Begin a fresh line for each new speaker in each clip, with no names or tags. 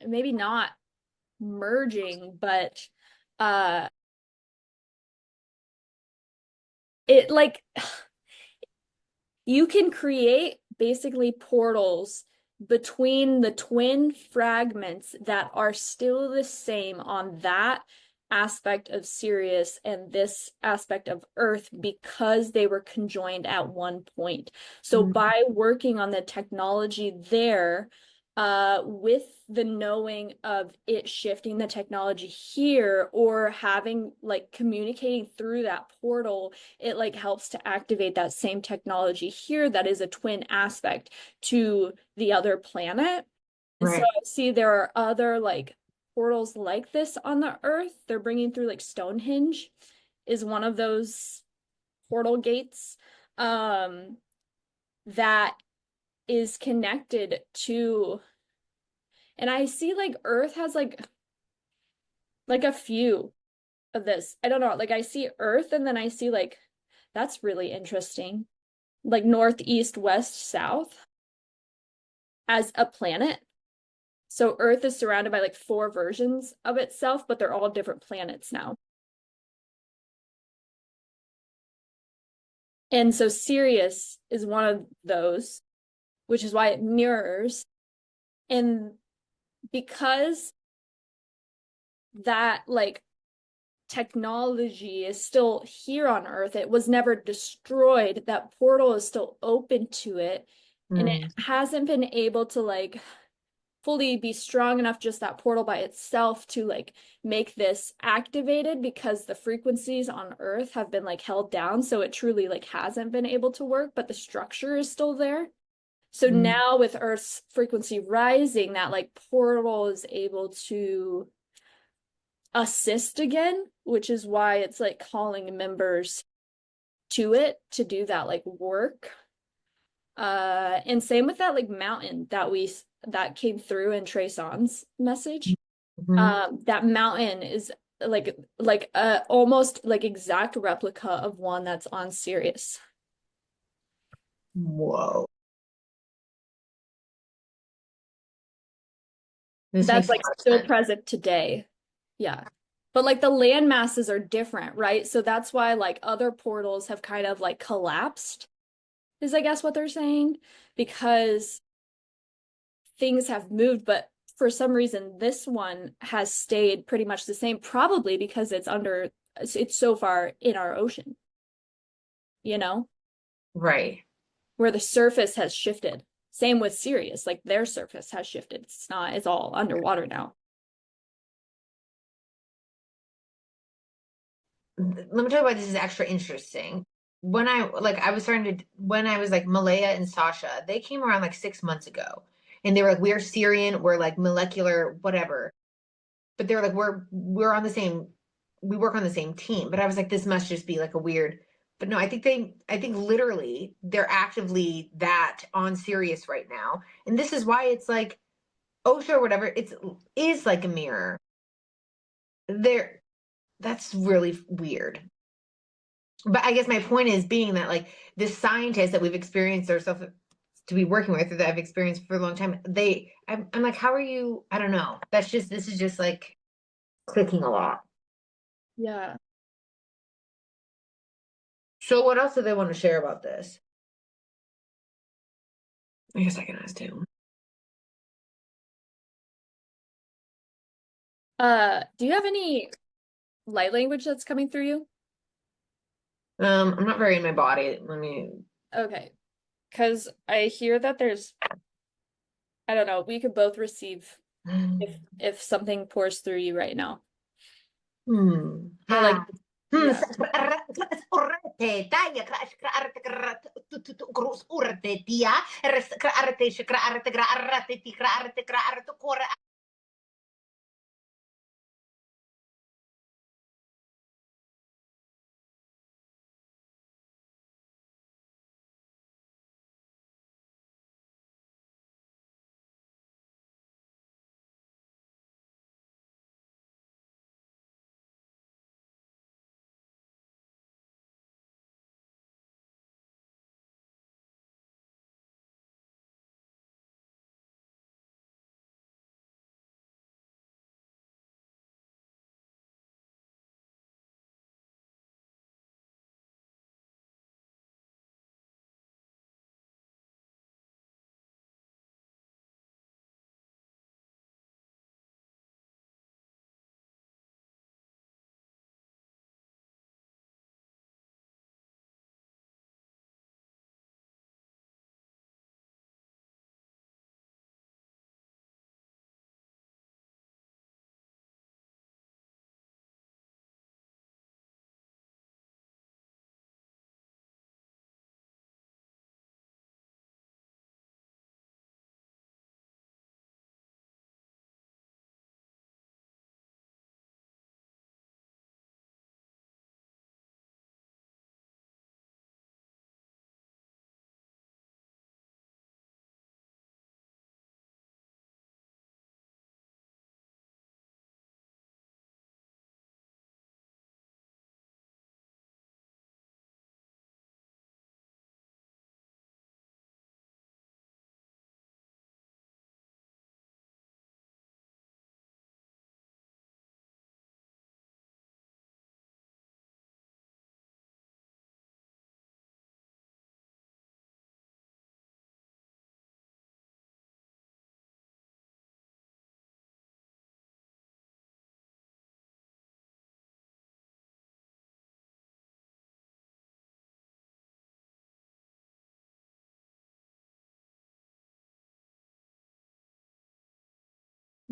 maybe not merging, but uh it like you can create basically portals between the twin fragments that are still the same on that aspect of Sirius and this aspect of Earth because they were conjoined at one point. So
Mm.
by working on the technology there, with the knowing of it shifting the technology here or having like communicating through that portal, it like helps to activate that same technology here that is a twin aspect to the other planet. And so
Right.
I see there are other like portals like this on the Earth. They're bringing through like Stonehenge is one of those portal gates that is connected to, and I see like Earth has like a few of this. I don't know, like I see Earth and then I see like that's really interesting. Like north, east, west, south as a planet. So Earth is surrounded by like four versions of itself, but they're all different planets now. And so Sirius is one of those, which is why it mirrors. And because that like technology is still here on Earth, it was never destroyed. That portal is still open to it. And it
Mm.
hasn't been able to like fully be strong enough, just that portal by itself, to like make this activated because the frequencies on Earth have been like held down, so it truly like hasn't been able to work, but the structure is still there. So
Mm.
now with Earth's frequency rising, that like portal is able to assist again, which is why it's like calling members to it to do that like work. And same with that like mountain that came through in Trey Songz's message.
Mhm.
That mountain is like a almost like exact replica of one that's on Sirius.
Whoa. This
That's
makes a
like
lot of
still
sense.
present today. Yeah. But like the land masses are different, right? So that's why like other portals have kind of like collapsed, is I guess what they're saying, because things have moved, but for some reason this one has stayed pretty much the same, probably because it's so far in our ocean, you know,
Right.
where the surface has shifted. Same with Sirius, like their surface has shifted. It's all underwater now.
Let me tell you why this is extra interesting. I was starting to, when I was like Malaya and Sasha, they came around like 6 months ago. And they were like, we're Syrian, we're like molecular, whatever. But they were like, we're on the same, we work on the same team. But I was like, this must just be like a weird, but no, I think literally they're actively that on Sirius right now. And this is why it's like OSHA or whatever, is like a mirror. There, that's really weird. But I guess my point is being that like the scientists that we've experienced ourselves to be working with or that I've experienced for a long time, I'm like, how are you? I don't know. This is just like clicking a lot.
Yeah.
So what else do they want to share about this? I guess I can ask too.
Do you have any light language that's coming through you?
I'm not very in my body. Let me.
Okay. Because I hear that there's, I don't know, we could both receive if something pours through you right now. Or like,
Ha.
yeah.
Urte, taya, crash, kraarte, grus, urte, tia, kraarte, kraarte, kraarte, kraarte, kraarte,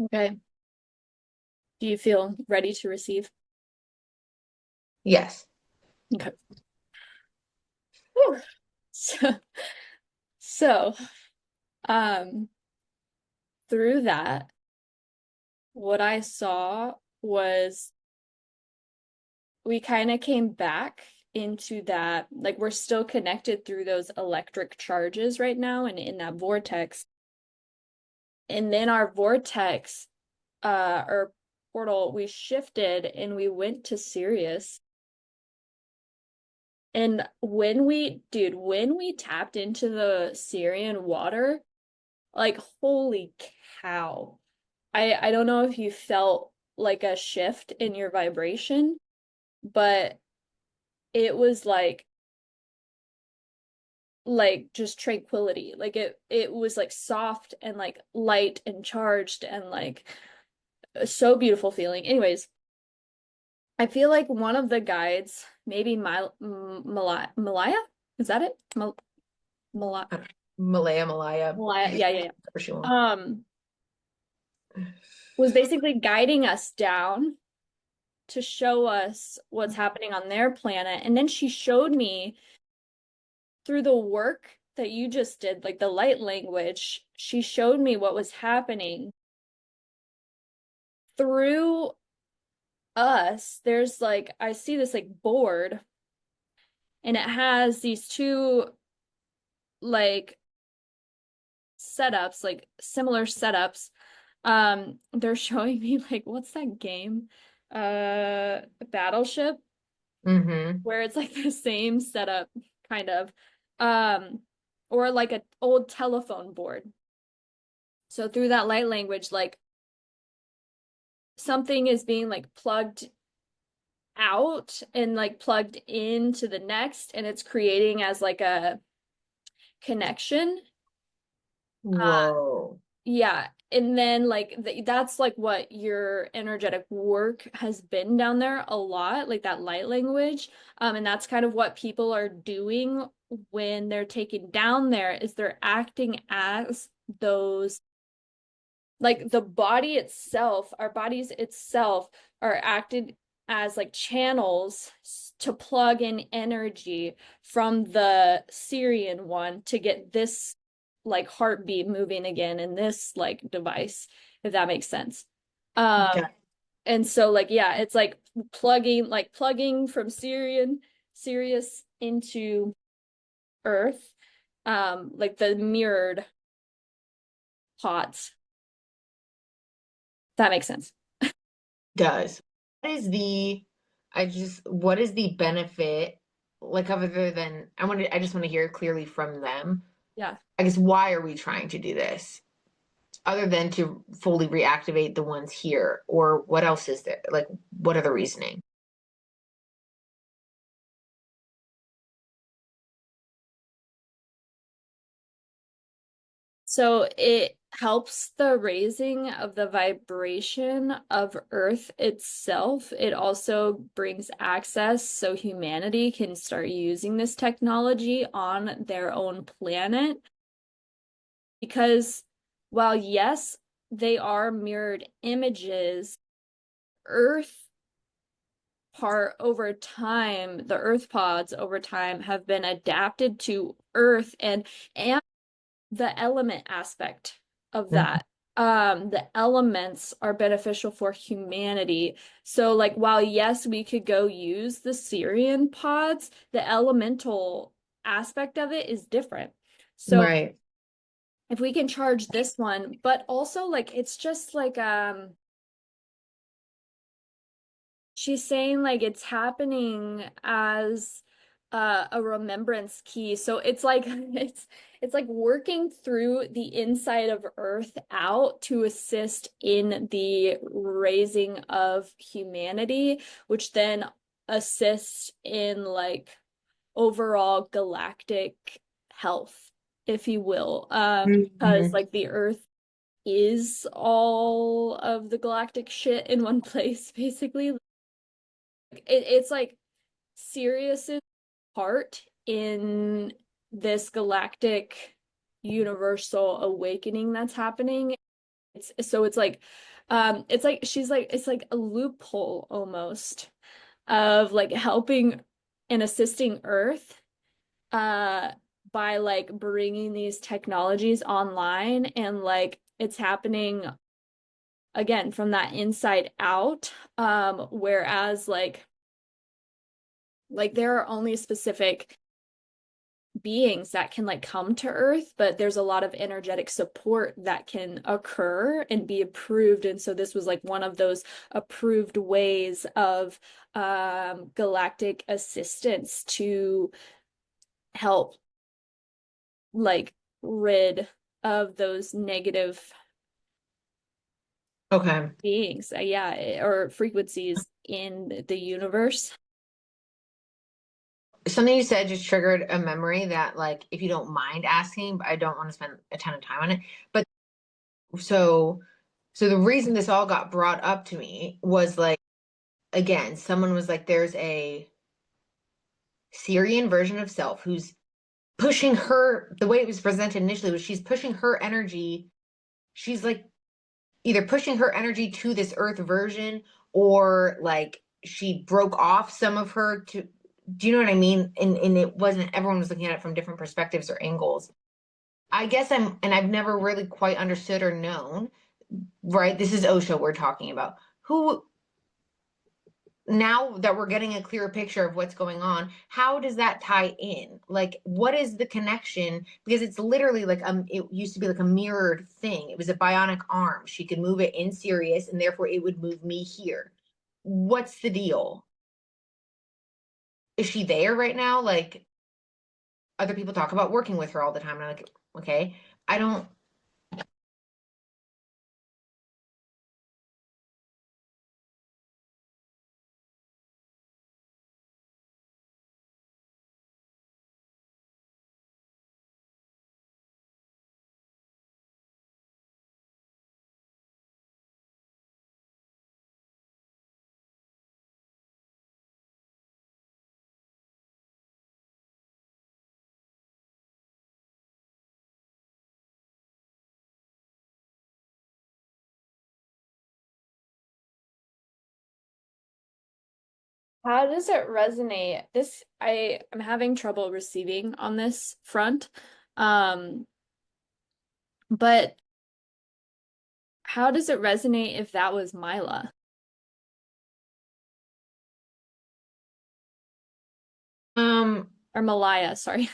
Okay. Do you feel ready to receive?
Yes.
Okay. Whew. So, so, um, through that, what I saw was we kind of came back into that, like we're still connected through those electric charges right now and in that vortex. And then our vortex, or portal, we shifted and we went to Sirius. And when we tapped into the Sirian water, like holy cow. I don't know if you felt like a shift in your vibration, but it was like just tranquility. Like it was like soft and like light and charged and like so beautiful feeling. Anyways, I feel like one of the guides, maybe Malaya, is that it? Malaya,
Malaya.
Malaya, yeah, yeah, yeah.
For sure.
Um, was basically guiding us down to show us what's happening on their planet. And then she showed me through the work that you just did, like the light language, she showed me what was happening through us. There's like, I see this like board, and it has these two like setups, like similar setups. They're showing me like, what's that game? Battleship,
Mm-hmm.
where it's like the same setup, kind of. Um, or like an old telephone board. So through that light language, like something is being like plugged out and like plugged into the next, and it's creating as like a connection.
Whoa.
Yeah. And then like that's like what your energetic work has been down there a lot, like that light language. And that's kind of what people are doing when they're taken down there is they're acting as those, like the body itself, our bodies itself are acted as like channels to plug in energy from the Syrian one to get this like heartbeat moving again in this like device, if that makes sense.
Got
And so like yeah, it's like plugging from Sirius into Earth, like the mirrored pods. That makes sense.
does. What is the what is the benefit, like other than I just want to hear clearly from them.
Yeah.
I guess why are we trying to do this? Other than to fully reactivate the ones here, or what else is there? Like, what are the reasoning?
So it helps the raising of the vibration of Earth itself. It also brings access so humanity can start using this technology on their own planet. Because while, yes, they are mirrored images, Earth part over time, the Earth pods over time have been adapted to Earth and the element aspect of
Mhm.
that. The elements are beneficial for humanity. So, like, while yes, we could go use the Syrian pods, the elemental aspect of it is different. So,
Right.
if we can charge this one, but also like it's just like she's saying like it's happening as a remembrance key. So it's like it's like working through the inside of Earth out to assist in the raising of humanity, which then assists in like overall galactic health, if you will. Because
Mhm.
like the Earth is all of the galactic shit in one place, basically. It's like Sirius's part in this galactic universal awakening that's happening. it's like it's like she's like it's like a loophole almost of like helping and assisting Earth uh by like bringing these technologies online, and like it's happening again from that inside out, whereas like there are only specific beings that can like come to Earth, but there's a lot of energetic support that can occur and be approved. And so this was like one of those approved ways of galactic assistance to help like rid of those negative
Okay.
beings, yeah, or frequencies in the universe.
Something you said just triggered a memory that, like, if you don't mind asking, but I don't want to spend a ton of time on it. But so, so the reason this all got brought up to me was like, again, someone was like, there's a Syrian version of self who's pushing her, the way it was presented initially was she's pushing her energy. She's like either pushing her energy to this Earth version, or like she broke off some of her to, do you know what I mean? And it wasn't, everyone was looking at it from different perspectives or angles. I guess and I've never really quite understood or known, right? This is Osho we're talking about. Who, now that we're getting a clearer picture of what's going on, how does that tie in? Like, what is the connection? Because it's literally like it used to be like a mirrored thing. It was a bionic arm. She could move it in Sirius, and therefore it would move me here. What's the deal? Is she there right now? Like, other people talk about working with her all the time, and I'm like, okay, I don't.
How does it resonate? This I'm having trouble receiving on this front. Um, but how does it resonate if that was Mila
Um,
or Malaya, sorry.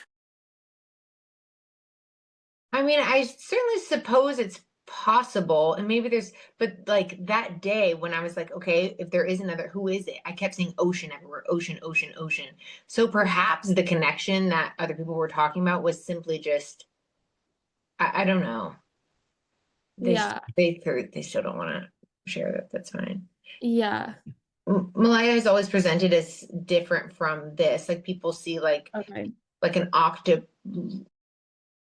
I mean, I certainly suppose it's possible, and maybe there's, but like that day when I was like, okay, if there is another, who is it? I kept saying ocean everywhere, ocean, ocean, ocean. So perhaps the connection that other people were talking about was simply just, I don't know.
Yeah.
They still don't want to share that. That's fine.
Yeah.
Malaya is always presented as different from this. Like people see
Okay.
like an octopus,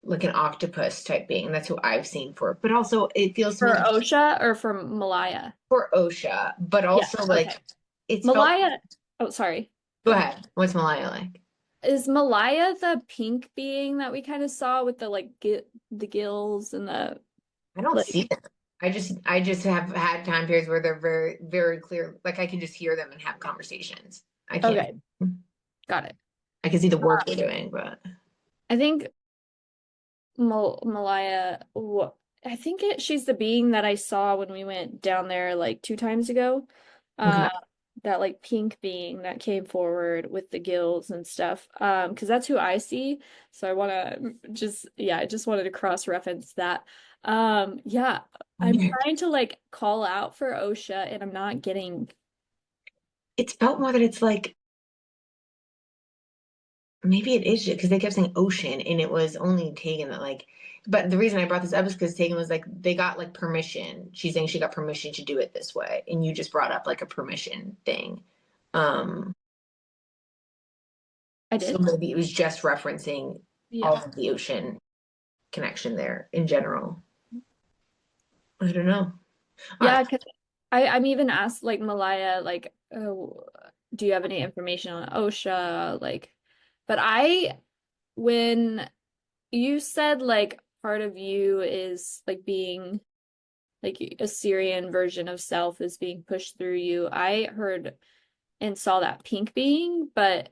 like an octopus type being. That's who I've seen for it. But also it feels to me
For
like
OSHA or for Malaya?
for OSHA, but
Yeah.
also
Okay.
like it's felt.
Malaya. Oh, sorry.
Go
Go ahead.
ahead. What's Malaya like?
Is Malaya the pink being that we kind of saw with the like the gills and the
I don't see
like?
them. I just have had time periods where they're very, very clear. Like I can just hear them and have conversations. I can't.
Okay, got it.
I can see the work they're doing, but
I think Malaya, I think she's the being that I saw when we went down there like 2 times ago.
okay.
Uh, that like pink being that came forward with the gills and stuff. Because that's who I see. So I want to just, yeah, I just wanted to cross-reference that. Yeah, I'm trying to like call out for OSHA and I'm not getting.
It's felt more that it's like maybe it is because they kept saying ocean and it was only Tegan that like, but the reason I brought this up is because Tegan was like they got like permission. She's saying she got permission to do it this way, and you just brought up like a permission thing. Um,
I
so
did.
maybe it was just referencing all
Yeah.
of the ocean connection there in general. I don't know. All right.
Yeah, because I'm even asked like Malaya, like, oh, do you have any information on OSHA? Like, but when you said like part of you is like being like a Sirian version of self is being pushed through you. I heard and saw that pink being, but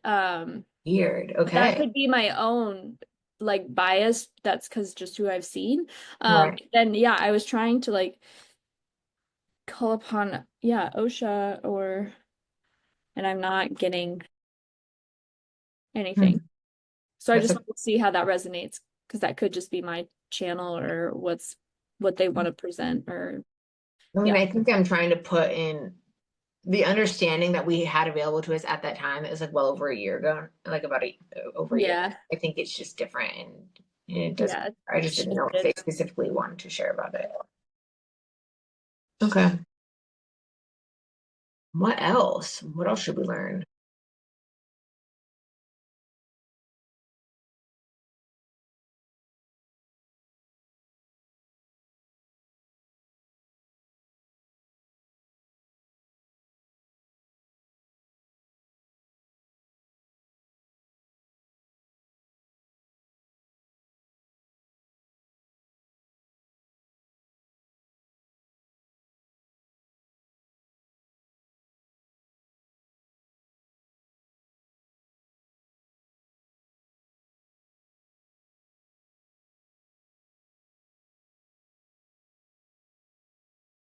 Weird.
that
Okay.
could be my own like bias. That's because just who I've seen.
Right.
Then yeah, I was trying to like call upon OSHA or and I'm not getting anything.
Hmm.
So I
That's
just
a,
want to see how that resonates because that could just be my channel or what they want to present or
I mean,
yeah.
I think I'm trying to put in the understanding that we had available to us at that time. It was like well over a year ago, like about over a year.
Yeah.
I think it's just different and it doesn't,
Yeah.
I just didn't know if
Shifted.
they specifically wanted to share about it. Okay. What else? What else should we learn?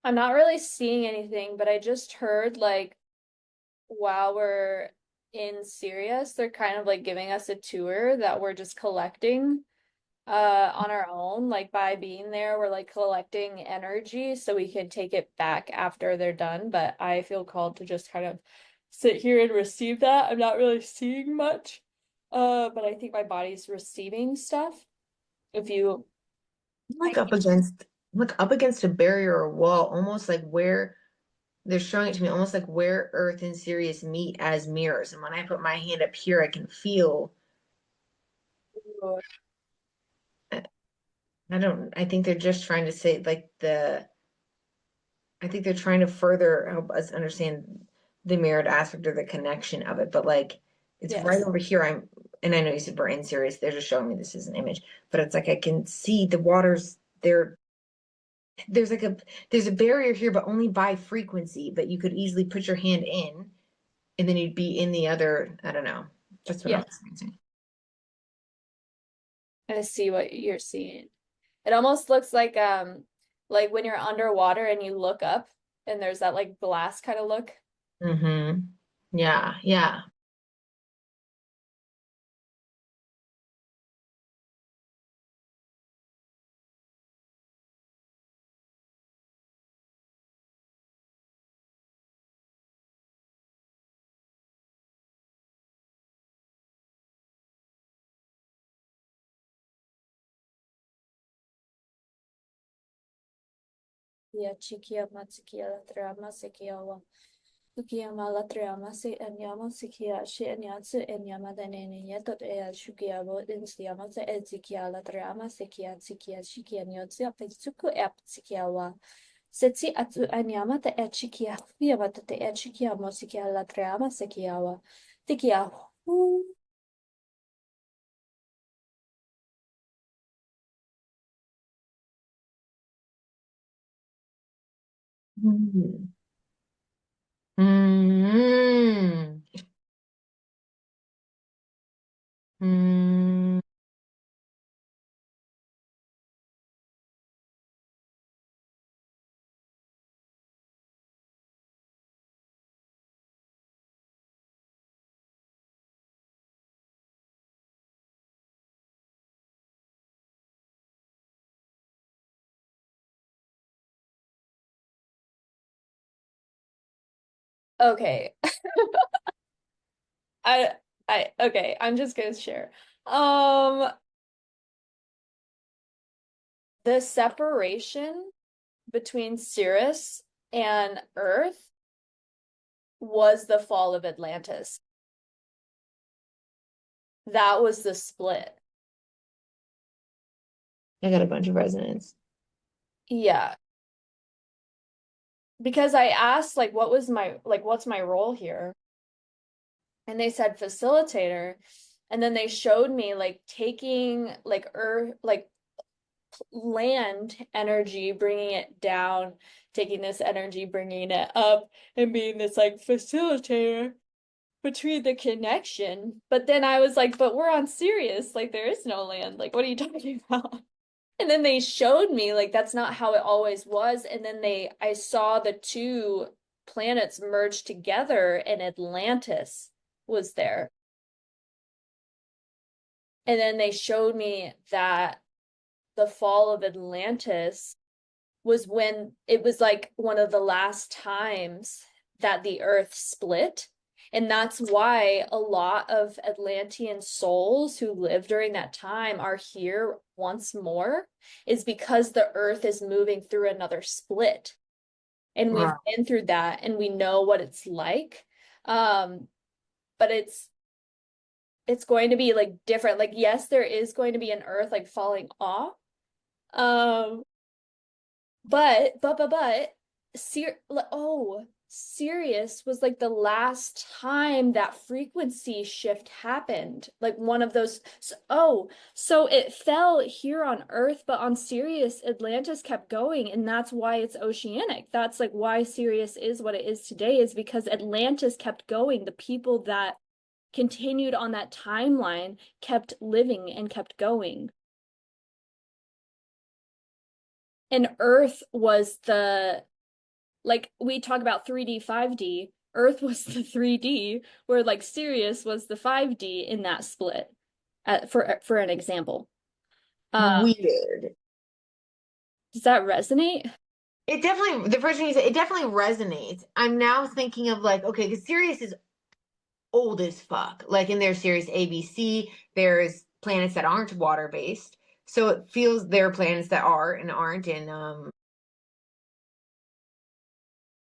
I'm not really seeing anything, but I just heard like while we're in Sirius, they're kind of like giving us a tour that we're just collecting on our own. Like by being there, we're like collecting energy so we can take it back after they're done. But I feel called to just kind of sit here and receive that. I'm not really seeing much. But I think my body's receiving stuff. If you I
Like up against, like up against a barrier or wall, almost like where they're showing it to me, almost like where Earth and Sirius meet as mirrors. And when I put my hand up here, I can feel. I don't, I think they're just trying to say like I think they're trying to further help us understand the mirrored aspect or the connection of it. But like it's right
yes.
over here. And I know you said we're in Sirius, they're just showing me this as an image, but it's like I can see the waters there. There's like there's a barrier here, but only by frequency, but you could easily put your hand in and then you'd be in the other, I don't know. That's what I'm
Yeah.
experiencing.
I see what you're seeing. It almost looks like when you're underwater and you look up and there's that like glass kind of look.
Mm-hmm. Yeah, yeah.
Yeah, chikia matsikia la trama sekiawa. Sukia mala trama se anyama sikia shi anyatsu anyama danene yetot ea shukia bo instiama se ezikia la trama sekia sikia shikia nyotsu apetsuku ep sikiawa. Setsi atsu anyama te echikia yama te echikia mosikia la trama sekiawa. Tikia.
Mm. Mm. Mm.
Okay. I okay, I'm just gonna share. Um, the separation between Sirius and Earth was the fall of Atlantis. That was the split.
I got a bunch of resonance.
Yeah. Because I asked like what's my role here? And they said facilitator. And then they showed me like taking like Earth like land energy, bringing it down, taking this energy, bringing it up, and being this like facilitator between the connection. But then I was like, but we're on Sirius, like there is no land. Like, what are you talking about? And then they showed me like that's not how it always was. And then I saw the two planets merge together and Atlantis was there. And then they showed me that the fall of Atlantis was when it was like one of the last times that the earth split. And that's why a lot of Atlantean souls who lived during that time are here once more, is because the earth is moving through another split. And we've
Wow.
been through that and we know what it's like. Um, but it's going to be like different. Like, yes, there is going to be an earth like falling off. Um, but Sirius was like the last time that frequency shift happened. Like one of those. So it fell here on Earth, but on Sirius, Atlantis kept going, and that's why it's oceanic. That's like why Sirius is what it is today, is because Atlantis kept going. The people that continued on that timeline kept living and kept going. And Earth was the, like we talk about 3D, 5D, Earth was the 3D, where like Sirius was the 5D in that split, for an example.
Weird.
Does that resonate?
It definitely, the first thing you said, it definitely resonates. I'm now thinking of like, okay, because Sirius is old as fuck. Like in their Sirius ABC, there's planets that aren't water based. So it feels there are planets that are and aren't. And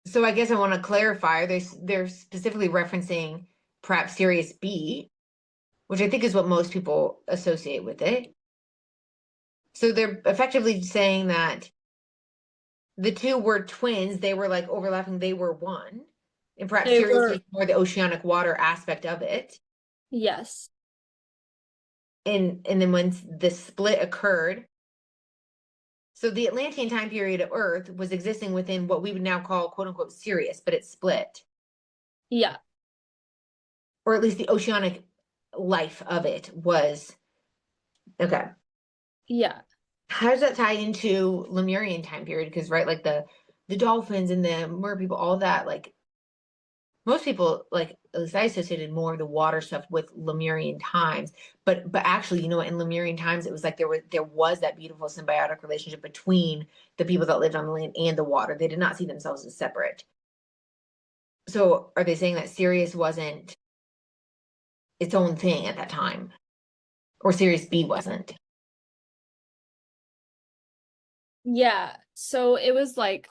so I guess I want to clarify, they're specifically referencing perhaps Sirius B, which I think is what most people associate with it. So they're effectively saying that the two were twins, they were like overlapping, they were one. And perhaps
They
Sirius
were,
is more the oceanic water aspect of it.
yes.
And then when the split occurred, so the Atlantean time period of Earth was existing within what we would now call quote unquote Sirius, but it split,
Yeah.
or at least the oceanic life of it was okay.
Yeah.
How does that tie into Lemurian time period? Because right, like the dolphins and the mer people, all that, like most people, like at least I associated more of the water stuff with Lemurian times. But actually, you know what, in Lemurian times it was like there was that beautiful symbiotic relationship between the people that lived on the land and the water. They did not see themselves as separate. So are they saying that Sirius wasn't its own thing at that time? Or Sirius B wasn't?
Yeah. So it was like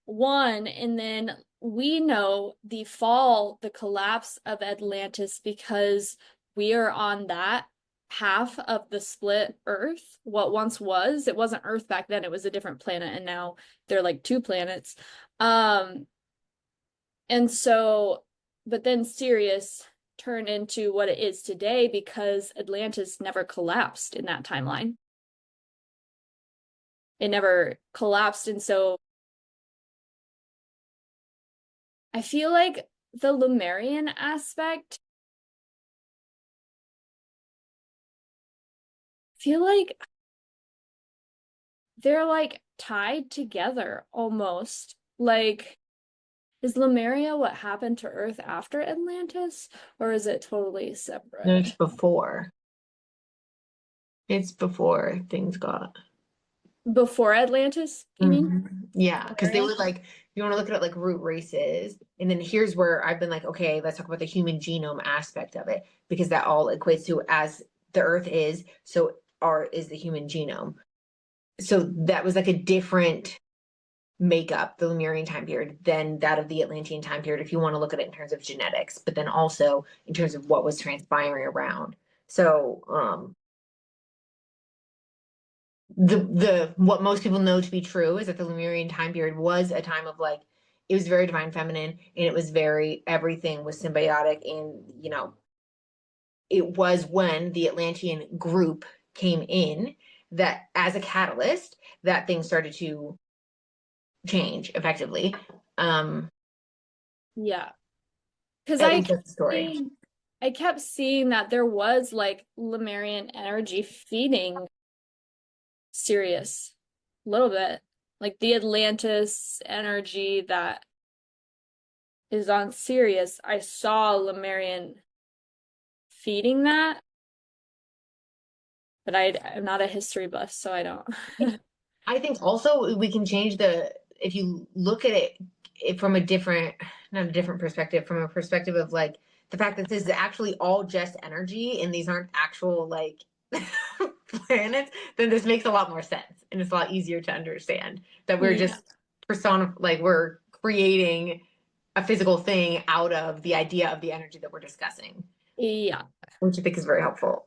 one, and then we know the fall, the collapse of Atlantis, because we are on that half of the split Earth. What once was, it wasn't Earth back then, it was a different planet, and now they're like two planets. Um, and so, but then Sirius turned into what it is today because Atlantis never collapsed in that timeline. It never collapsed, and so I feel like the Lemurian aspect, feel like they're like tied together almost. Like, is Lemuria what happened to Earth after Atlantis, or is it totally
No, it's
separate?
before. It's before things got.
Before Atlantis, you mean?
Yeah, because they
Lemuria?
were like, you want to look at it like root races. And then here's where I've been like, okay, let's talk about the human genome aspect of it, because that all equates to as the earth is, so are is the human genome. So that was like a different makeup, the Lemurian time period, than that of the Atlantean time period, if you want to look at it in terms of genetics, but then also in terms of what was transpiring around. So the what most people know to be true is that the Lemurian time period was a time of like it was very divine feminine, and it was very everything was symbiotic, and it was when the Atlantean group came in, that as a catalyst, that things started to change effectively. Um,
Yeah. Because
at least that's the story.
I kept seeing that there was like Lemurian energy feeding Sirius a little bit. Like the Atlantis energy that is on Sirius. I saw Lemurian feeding that, but I'm not a history buff, so I don't.
I think also we can change the, if you look at it from a different, not a different perspective, from a perspective of like the fact that this is actually all just energy and these aren't actual like planets, then this makes a lot more sense and it's a lot easier to understand that we're
Yeah.
just like we're creating a physical thing out of the idea of the energy that we're discussing,
Yeah.
which I think is very helpful.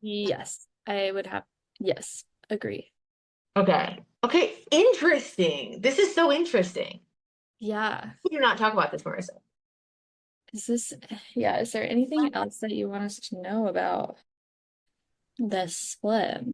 Yes. I would have, yes, agree.
Okay. Okay. Interesting. This is so interesting.
Yeah.
We do not talk about this, Marissa.
Is this, yeah, is there anything else that you want us to know about this split?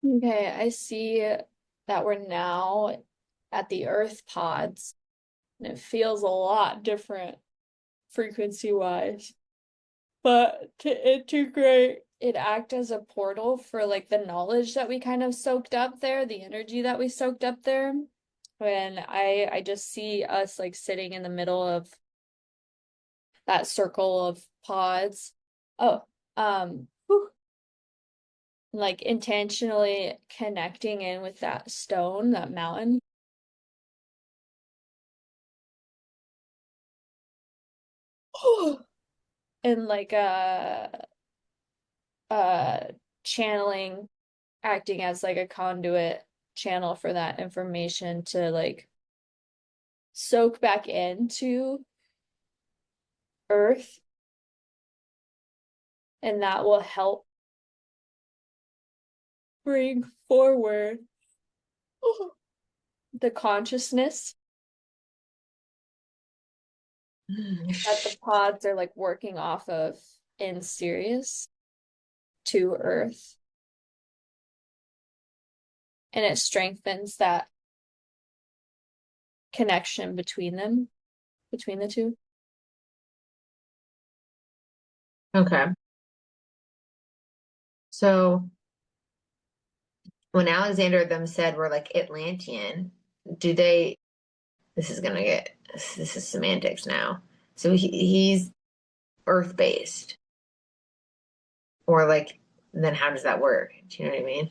Okay, I see that we're now at the Earth pods, and it feels a lot different frequency wise. But to integrate it act as a portal for like the knowledge that we kind of soaked up there, the energy that we soaked up there. And I just see us like sitting in the middle of that circle of pods. Oh, whew, like intentionally connecting in with that stone, that mountain. And like uh channeling, acting as like a conduit channel for that information to like soak back into Earth, and that will help bring forward the consciousness that the pods are like working off of in Sirius to Earth, and it strengthens that connection between them, between the two.
Okay. So when Alexander them said we're like Atlantean, do they, this is gonna get, this is semantics now. So he's Earth based, or like, then how does that work? Do you know what I mean?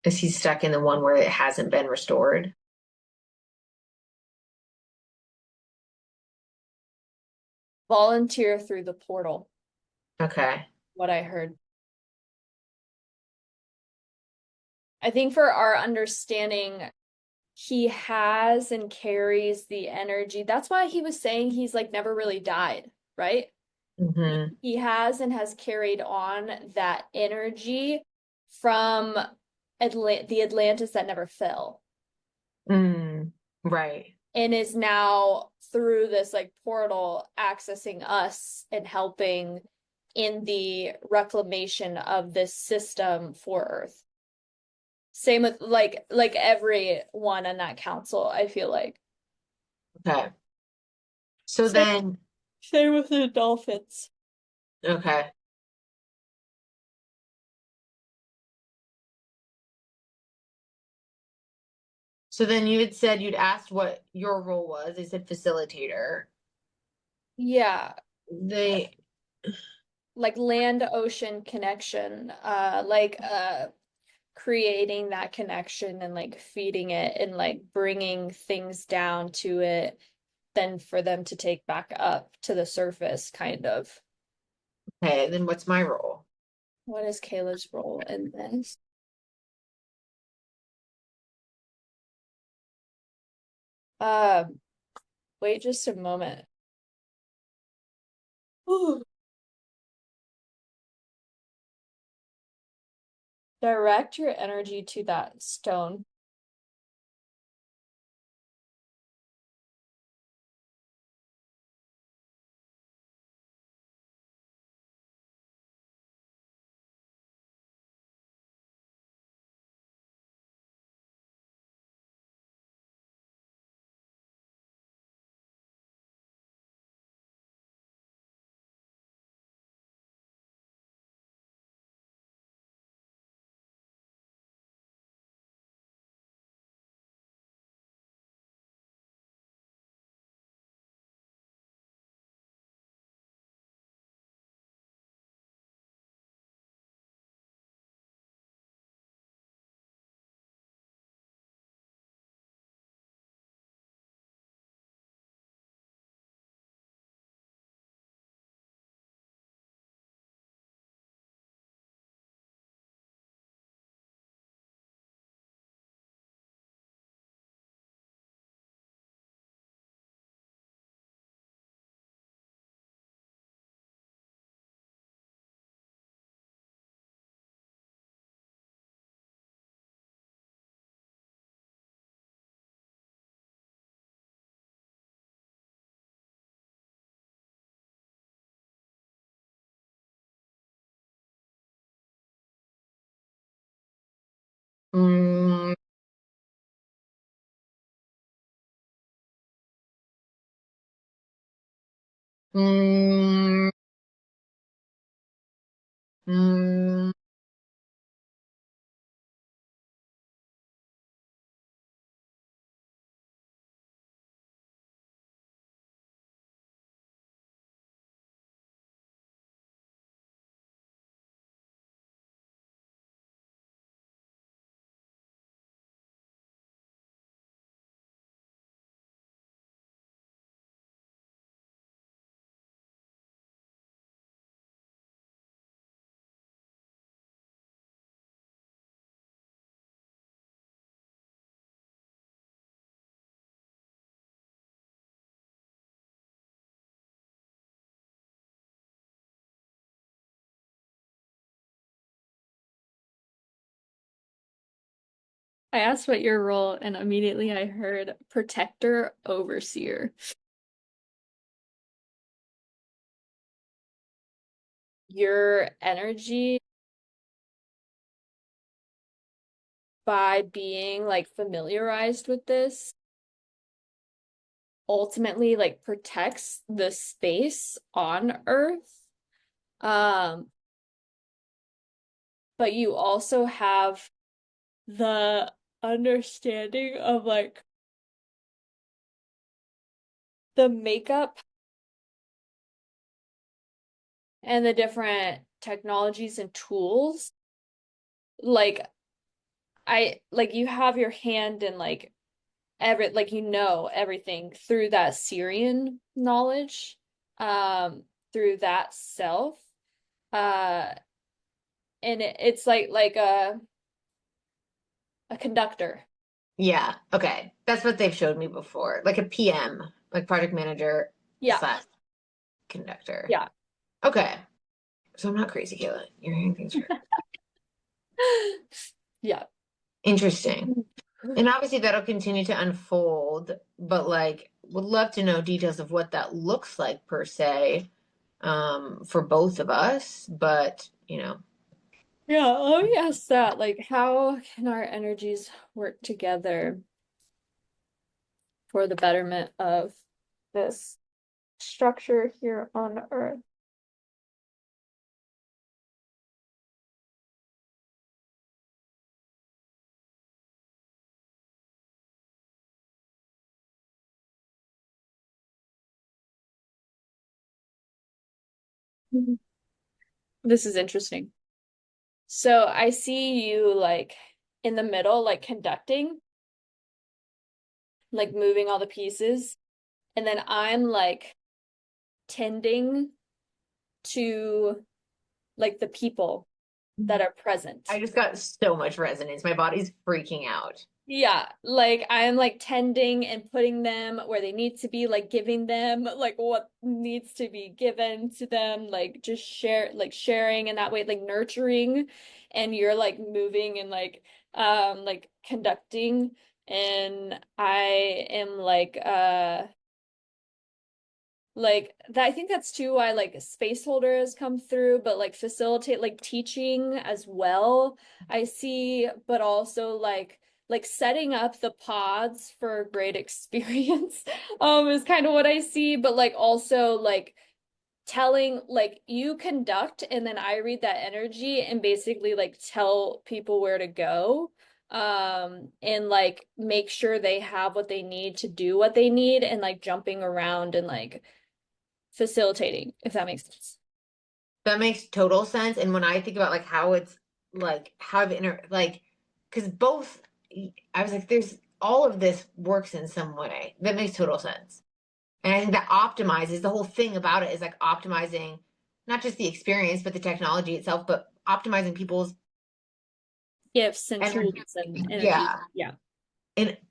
Is he stuck in the one where it hasn't been restored?
Volunteer through the portal,
Okay.
what I heard. I think for our understanding, he has and carries the energy. That's why he was saying he's like never really died, right?
Mm-hmm.
He has and has carried on that energy from the Atlantis that never fell,
Mm, right.
and is now through this like portal accessing us and helping in the reclamation of this system for Earth. Same with like everyone in that council, I feel like.
Okay. So
Same,
then,
same with the dolphins.
okay. So then you had said you'd asked what your role was. They said facilitator.
Yeah,
They,
like land ocean connection, like creating that connection and like feeding it and like bringing things down to it, then for them to take back up to the surface, kind of.
okay, then what's my role?
What is Kayla's role in this? Um, Wait just a moment. Ooh. Direct your energy to that stone.
Mm, mm, mm.
I asked what your role, and immediately I heard protector, overseer. Your energy by being like familiarized with this ultimately like protects the space on Earth. Um, but you also have the understanding of like the makeup and the different technologies and tools. Like I like you have your hand in like like you know everything through that Syrian knowledge, through that self. Uh and it's like a conductor.
Yeah, okay. That's what they've showed me before. Like a PM, like project manager
Yeah,
slash conductor.
yeah.
Okay. So I'm not crazy, Kayla. You're hearing things right.
Yeah.
Interesting. And obviously that'll continue to unfold, but like would love to know details of what that looks like per se, for both of us. But,
Yeah, let me ask that. Like, how can our energies work together for the betterment of this structure here on Earth. Mhm. This is interesting. So I see you like in the middle, like conducting, like moving all the pieces, and then I'm like tending to like the people that are
I
present.
just got so much resonance. My body's freaking out.
Yeah, like I'm like tending and putting them where they need to be, like giving them like what needs to be given to them, like just sharing in that way, like nurturing, and you're like moving and like conducting, and I am like that. I think that's too why like space holders come through, but like facilitate like teaching as well, I see, but also like setting up the pods for a great experience is kind of what I see, but like also like telling like you conduct and then I read that energy and basically like tell people where to go, and like make sure they have what they need to do what they need, and like jumping around and like facilitating, if that makes sense.
That makes total sense. And when I think about like how it's like how I've like because both I was like, there's all of this works in some way. That makes total sense. And I think that optimizes the whole thing about it is like optimizing not just the experience, but the technology itself, but optimizing people's
Gifts and tools
energy.
and energy.
Yeah.
Yeah.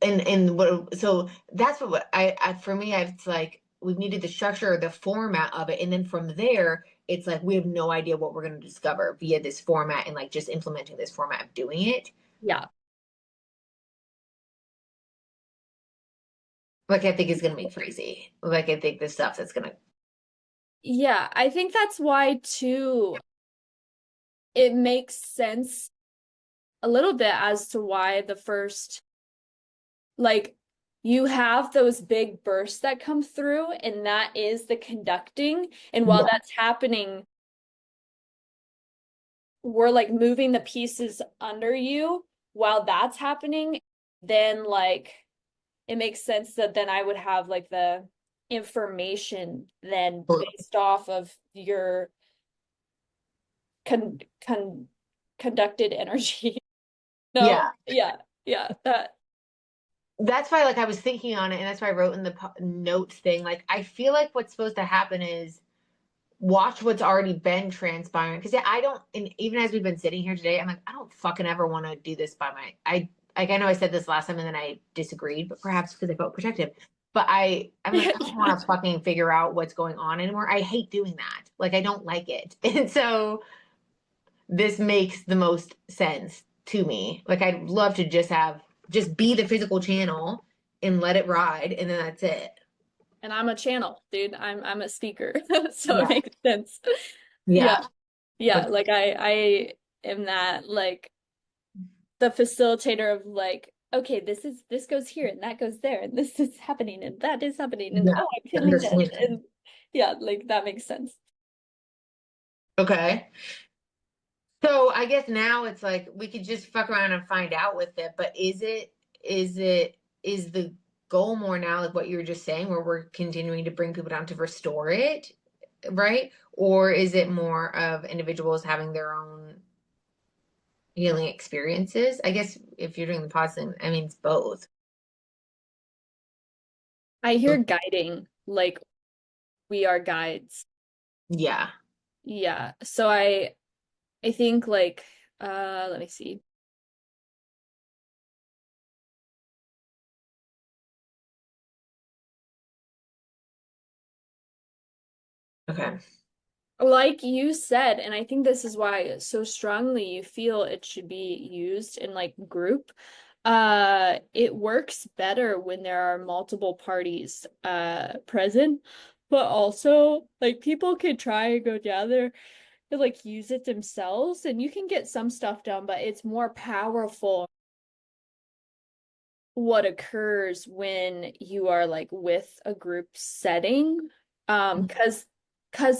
And what so that's what I for me it's like we've needed the structure, the format of it, and then from there it's like we have no idea what we're going to discover via this format and like just implementing this format of doing it.
Yeah.
Like I think is going to be crazy. Like I think the stuff that's going to
Yeah. I think that's why too it makes sense a little bit as to why the first like you have those big bursts that come through, and that is the conducting. And while
yeah.
that's happening, we're like moving the pieces under you while that's happening, then like it makes sense that then I would have like the information then based off of your con con conducted energy. No,
Yeah.
yeah, yeah, that
That's why like I was thinking on it and that's why I wrote in the notes thing like I feel like what's supposed to happen is watch what's already been transpiring. Because yeah, I don't, and even as we've been sitting here today, I'm like, I don't fucking ever want to do this by my. I like I know I said this last time and then I disagreed, but perhaps because I felt protective. But I'm like, I don't
yeah.
want to fucking figure out what's going on anymore. I hate doing that. Like I don't like it, and so this makes the most sense to me. Like I'd love to just be the physical channel and let it ride, and then that's it.
And I'm a channel, dude. I'm a speaker. So it
Yeah.
makes sense. Yeah.
Yeah.
Yeah,
But
like I am that like the facilitator of like, okay, this goes here and that goes there and this is happening and that is happening and
yeah,
oh, I'm feeling this,
understand.
and yeah, like that makes sense.
Okay. So I guess now it's like we could just fuck around and find out with it, but is the goal more now like what you were just saying, where we're continuing to bring people down to restore it, right? Or is it more of individuals having their own healing experiences? I guess if you're doing the positive, I mean it's both.
I hear guiding, like we are guides.
Yeah.
Yeah. So I think like let me see.
Okay.
Like you said, and I think this is why so strongly you feel it should be used in like group. It works better when there are multiple parties present, but also like people could try and go together and like use it themselves, and you can get some stuff done, but it's more powerful what occurs when you are like with a group setting. Because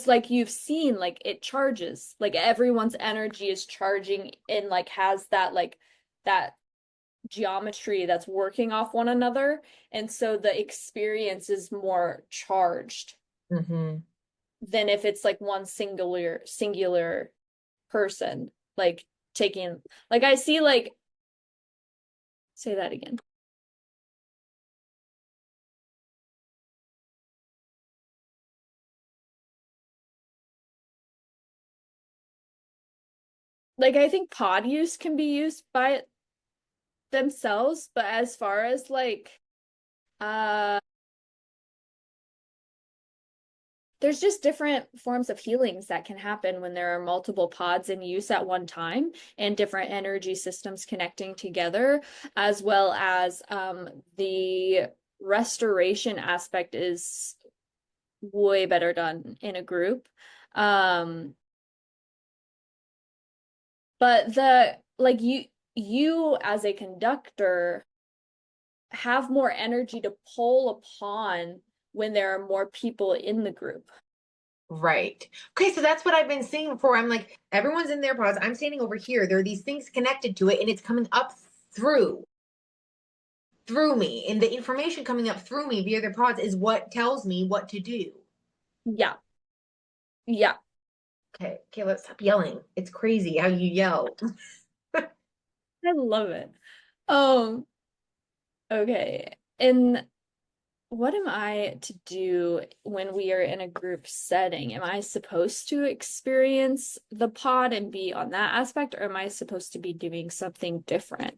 like you've seen, like it charges, like everyone's energy is charging and like has that like that geometry that's working off one another. And so the experience is more charged
Mm-hmm.
than if it's like one singular person like taking, like I see like, say that again. Like I think pod use can be used by themselves, but as far as like uh there's just different forms of healings that can happen when there are multiple pods in use at one time and different energy systems connecting together, as well as the restoration aspect is way better done in a group. Um, but the like you as a conductor have more energy to pull upon when there are more people in the group.
Right. Okay, so that's what I've been seeing before. I'm like, everyone's in their pods. I'm standing over here. There are these things connected to it, and it's coming up through through me. And the information coming up through me via their pods is what tells me what to do.
Yeah. Yeah.
Okay, okay, let's stop yelling. It's crazy how you yell.
I love it. Um, okay. And what am I to do when we are in a group setting? Am I supposed to experience the pod and be on that aspect, or am I supposed to be doing something different?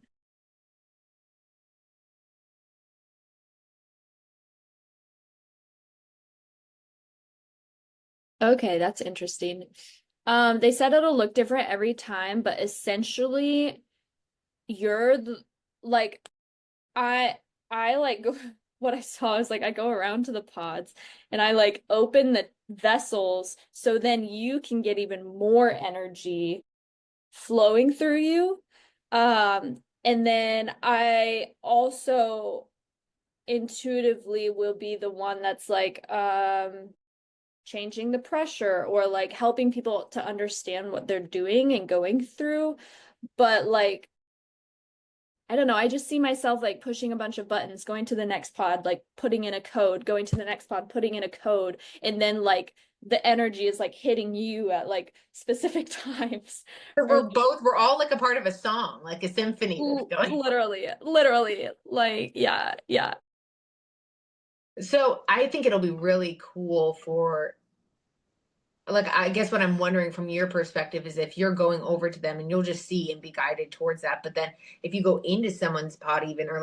Okay, that's interesting. They said it'll look different every time, but essentially you're the, like I I like go, what I saw is like I go around to the pods and I like open the vessels so then you can get even more energy flowing through you. And then I also intuitively will be the one that's like changing the pressure or like helping people to understand what they're doing and going through. But like I don't know. I just see myself like pushing a bunch of buttons, going to the next pod, like putting in a code, going to the next pod, putting in a code, and then like the energy is like hitting you at like specific times. Or
We're all like a part of a song, like a symphony that's going.
literally, like yeah, yeah,
So I think it'll be really cool for, like, I guess what I'm wondering from your perspective is if you're going over to them and you'll just see and be guided towards that. But then if you go into someone's pod even, or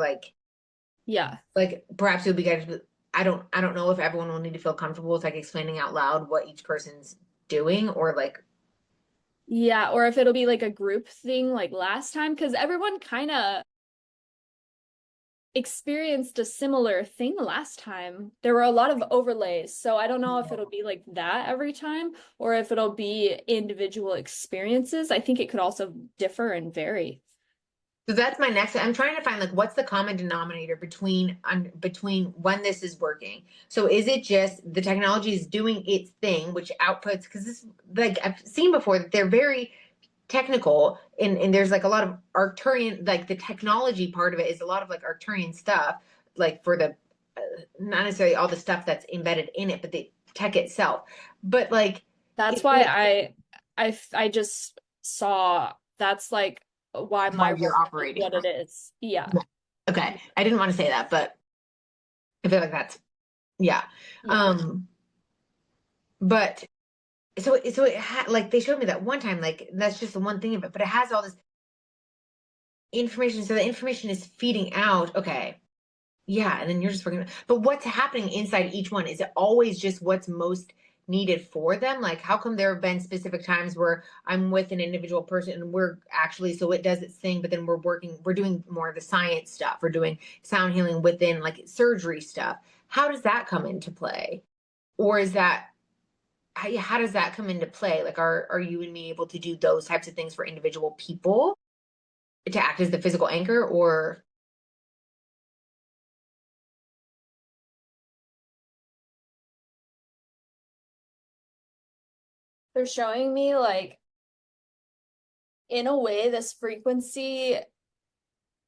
yeah,
like perhaps you'll be guided. I don't know if everyone will need to feel comfortable with like explaining out loud what each person's doing, or like,
yeah. Or if it'll be like a group thing like last time, because everyone kind of experienced a similar thing last time. There were a lot of overlays, so I don't know if it'll be like that every time or if it'll be individual experiences. I think it could also differ and vary.
so that's my next. I'm trying to find like what's the common denominator between when this is working. So is it just the technology is doing its thing, which outputs, because this, like I've seen before that they're very technical, and there's like a lot of Arcturian, like the technology part of it is a lot of like Arcturian stuff, like for the not necessarily all the stuff that's embedded in it, but the tech itself. But like
That's
it's
why
like
I just saw that's like why my
why you're
role is
operating.
what it is. Yeah.
Okay, I didn't want to say that, but I feel like that's, yeah.
Yeah.
Um, but so it had, like they showed me that one time, like that's just the one thing of it, but it has all this information. So the information is feeding out. Okay. Yeah, and then you're just working. But what's happening inside each one? Is it always just what's most needed for them? Like, how come there have been specific times where I'm with an individual person and we're actually, so it does its thing, but then we're doing more of the science stuff. We're doing sound healing within like surgery stuff. How does that come into play? Or is that, how does that come into play? Like, are you and me able to do those types of things for individual people to act as the physical anchor, or?
They're showing me like in a way this frequency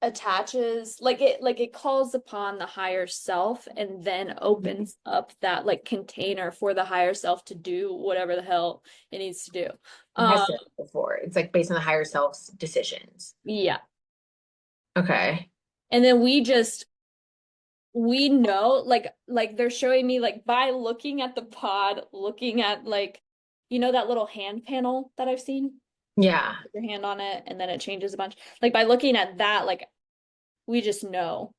attaches like it calls upon the higher self and then opens up that like container for the higher self to do whatever the hell it needs to do.
It
Um
has said it before. It's like based on the higher self's decisions.
yeah.
Okay.
And then we know like they're showing me like by looking at the pod, looking at like that little hand panel that I've seen,
Yeah.
put your hand on it and then it changes a bunch. Like by looking at that, like we just know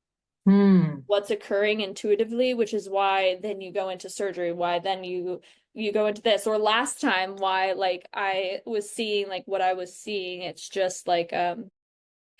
Hmm.
what's occurring intuitively, which is why then you go into surgery, why then you go into this. Or last time why like I was seeing like what I was seeing. It's just like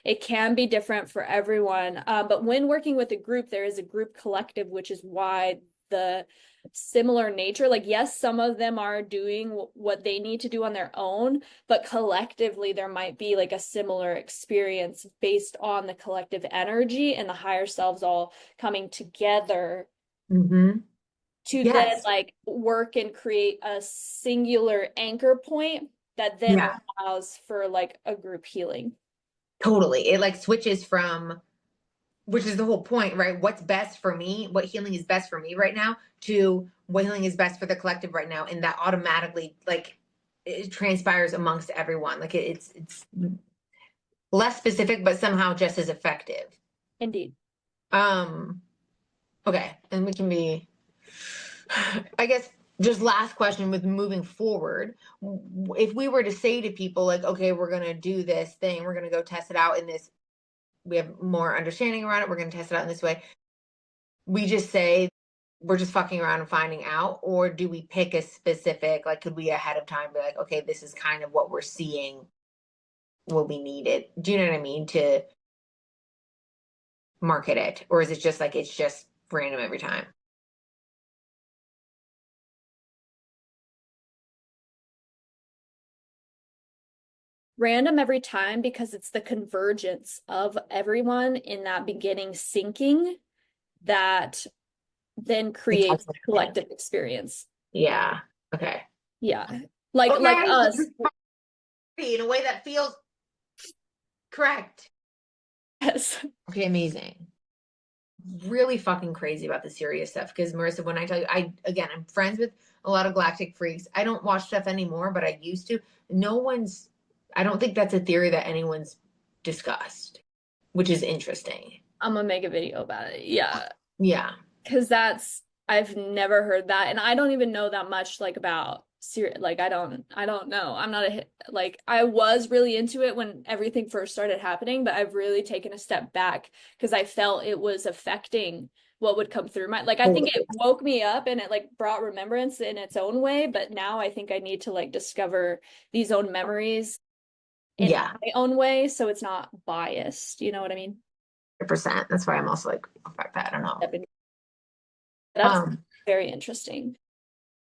it can be different for everyone. But when working with a group, there is a group collective, which is why the similar nature, like, yes, some of them are doing what they need to do on their own, but collectively, there might be like a similar experience based on the collective energy and the higher selves all coming together
Mm-hmm.
to then
Yes.
like work and create a singular anchor point that then
Yeah.
allows for like a group healing.
Totally. It like switches from, which is the whole point, right? What's best for me, what healing is best for me right now, to what healing is best for the collective right now. And that automatically like it transpires amongst everyone. Like it's less specific, but somehow just as effective.
Indeed.
Um, okay. And we can be, I guess, just last question with moving forward. If we were to say to people, like, okay, we're going to do this thing, we're going to go test it out in this, we have more understanding around it, we're going to test it out in this way. We just say, we're just fucking around and finding out, or do we pick a specific, like, could we ahead of time be like, okay, this is kind of what we're seeing will be needed? Do you know what I mean? To market it, or is it just like, it's just random every time?
Random every time because it's the convergence of everyone in that beginning syncing that then
It's
creates
happening.
collective experience.
Yeah. Okay.
Yeah. Like
Okay.
us.
In a way that feels correct.
Yes.
Okay, amazing. Really fucking crazy about the serious stuff because Marissa, when I tell you, I'm friends with a lot of galactic freaks. I don't watch stuff anymore, but I used to. No one's, I don't think that's a theory that anyone's discussed, which is interesting.
I'm gonna make a video about it. Yeah.
Yeah.
Because I've never heard that. And I don't even know that much like about Sirius. Like I don't know. I'm not like I was really into it when everything first started happening, but I've really taken a step back because I felt it was affecting what would come through my like I think it woke me up and it like brought remembrance in its own way, but now I think I need to like discover these own memories in
Yeah,
my own way so it's not biased. You know what I mean?
100%. That's why I'm also like, oh, fuck that. I don't know.
That's
Um,
very interesting.